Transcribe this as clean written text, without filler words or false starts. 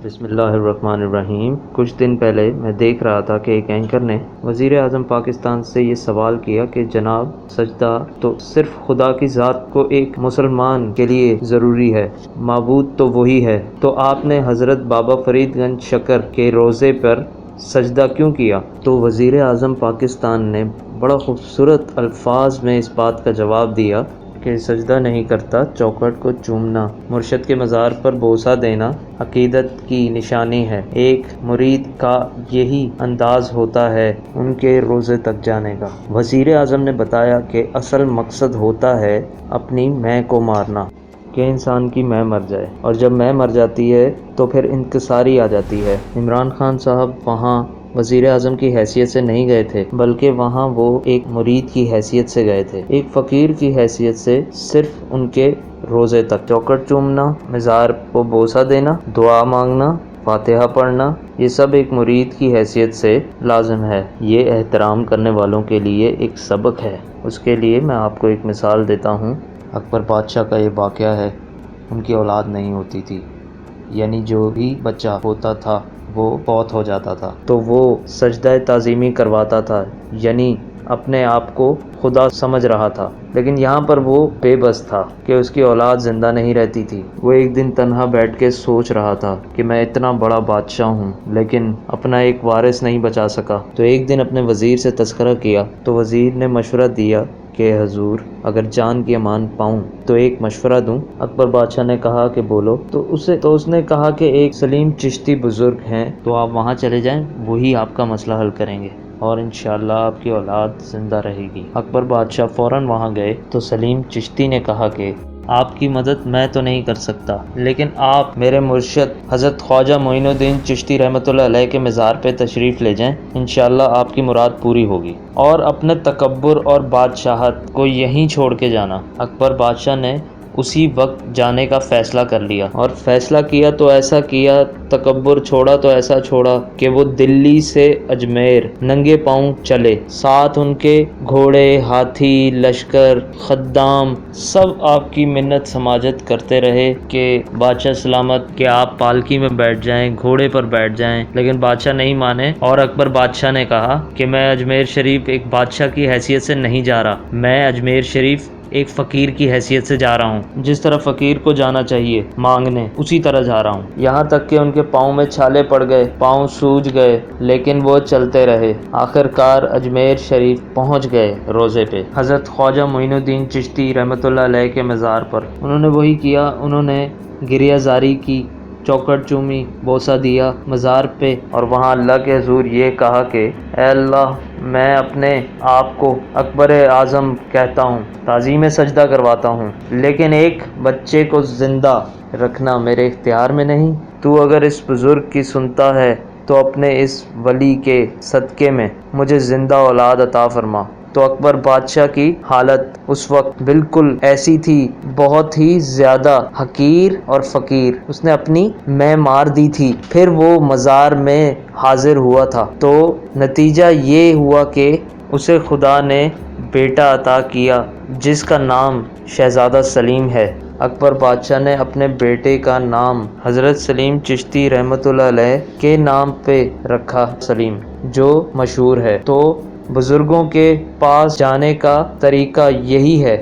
بسم اللہ الرحمن الرحیم۔ کچھ دن پہلے میں دیکھ رہا تھا کہ ایک اینکر نے وزیر اعظم پاکستان سے یہ سوال کیا کہ جناب، سجدہ تو صرف خدا کی ذات کو ایک مسلمان کے لیے ضروری ہے، معبود تو وہی ہے، تو آپ نے حضرت بابا فرید گنج شکر کے روضے پر سجدہ کیوں کیا؟ تو وزیر اعظم پاکستان نے بڑا خوبصورت الفاظ میں اس بات کا جواب دیا کہ سجدہ نہیں کرتا، چوکھٹ کو چومنا، مرشد کے مزار پر بوسہ دینا عقیدت کی نشانی ہے۔ ایک مرید کا یہی انداز ہوتا ہے ان کے روزے تک جانے کا۔ وزیر اعظم نے بتایا کہ اصل مقصد ہوتا ہے اپنی میں کو مارنا، کہ انسان کی میں مر جائے، اور جب میں مر جاتی ہے تو پھر انکساری آ جاتی ہے۔ عمران خان صاحب وہاں وزیر اعظم کی حیثیت سے نہیں گئے تھے، بلکہ وہاں وہ ایک مرید کی حیثیت سے گئے تھے، ایک فقیر کی حیثیت سے، صرف ان کے روزے تک۔ چوکھٹ چومنا، مزار کو بوسہ دینا، دعا مانگنا، فاتحہ پڑھنا، یہ سب ایک مرید کی حیثیت سے لازم ہے۔ یہ احترام کرنے والوں کے لیے ایک سبق ہے۔ اس کے لیے میں آپ کو ایک مثال دیتا ہوں۔ اکبر بادشاہ کا یہ واقعہ ہے۔ ان کی اولاد نہیں ہوتی تھی، یعنی جو بھی بچہ ہوتا تھا وہ فوت ہو جاتا تھا، تو وہ سجدہ تعظیمی کرواتا تھا، یعنی اپنے آپ کو خدا سمجھ رہا تھا، لیکن یہاں پر وہ بے بس تھا کہ اس کی اولاد زندہ نہیں رہتی تھی۔ وہ ایک دن تنہا بیٹھ کے سوچ رہا تھا کہ میں اتنا بڑا بادشاہ ہوں لیکن اپنا ایک وارث نہیں بچا سکا۔ تو ایک دن اپنے وزیر سے تذکرہ کیا، تو وزیر نے مشورہ دیا کہ حضور، اگر جان کی امان پاؤں تو ایک مشورہ دوں۔ اکبر بادشاہ نے کہا کہ بولو۔ تو اس نے کہا کہ ایک سلیم چشتی بزرگ ہیں، تو آپ وہاں چلے جائیں، وہی آپ کا مسئلہ حل کریں گے اور انشاءاللہ آپ کی اولاد زندہ رہے گی۔ اکبر بادشاہ فوراً وہاں گئے تو سلیم چشتی نے کہا کہ آپ کی مدد میں تو نہیں کر سکتا، لیکن آپ میرے مرشد حضرت خواجہ معین الدین چشتی رحمۃ اللہ علیہ کے مزار پہ تشریف لے جائیں، انشاءاللہ آپ کی مراد پوری ہوگی، اور اپنے تکبر اور بادشاہت کو یہیں چھوڑ کے جانا۔ اکبر بادشاہ نے اسی وقت جانے کا فیصلہ کر لیا، اور فیصلہ کیا تو ایسا کیا، تکبر چھوڑا تو ایسا چھوڑا کہ وہ دلی سے اجمیر ننگے پاؤں چلے، ساتھ ان کے گھوڑے، ہاتھی، لشکر، خدام، سب آپ کی منت سماجت کرتے رہے کہ بادشاہ سلامت، کہ آپ پالکی میں بیٹھ جائیں، گھوڑے پر بیٹھ جائیں، لیکن بادشاہ نہیں مانے، اور اکبر بادشاہ نے کہا کہ میں اجمیر شریف ایک بادشاہ کی حیثیت سے نہیں جا رہا، میں اجمیر شریف ایک فقیر کی حیثیت سے جا رہا ہوں، جس طرح فقیر کو جانا چاہیے مانگنے، اسی طرح جا رہا ہوں۔ یہاں تک کہ ان کے پاؤں میں چھالے پڑ گئے، پاؤں سوج گئے، لیکن وہ چلتے رہے، آخر کار اجمیر شریف پہنچ گئے روزے پہ، حضرت خواجہ معین الدین چشتی رحمۃ اللہ علیہ کے مزار پر۔ انہوں نے وہی کیا، انہوں نے گریہ زاری کی، چوکھٹ چومی، بوسہ دیا مزار پہ، اور وہاں اللہ کے حضور یہ کہا کہ اے اللہ، میں اپنے آپ کو اکبر اعظم کہتا ہوں، تعظیم سجدہ کرواتا ہوں، لیکن ایک بچے کو زندہ رکھنا میرے اختیار میں نہیں۔ تو اگر اس بزرگ کی سنتا ہے تو اپنے اس ولی کے صدقے میں مجھے زندہ اولاد عطا فرما۔ تو اکبر بادشاہ کی حالت اس وقت بالکل ایسی تھی، بہت ہی زیادہ حقیر اور فقیر، اس نے اپنی میں مار دی تھی، پھر وہ مزار میں حاضر ہوا تھا۔ تو نتیجہ یہ ہوا کہ اسے خدا نے بیٹا عطا کیا جس کا نام شہزادہ سلیم ہے۔ اکبر بادشاہ نے اپنے بیٹے کا نام حضرت سلیم چشتی رحمۃ اللہ علیہ کے نام پہ رکھا، سلیم، جو مشہور ہے۔ تو بزرگوں کے پاس جانے کا طریقہ یہی ہے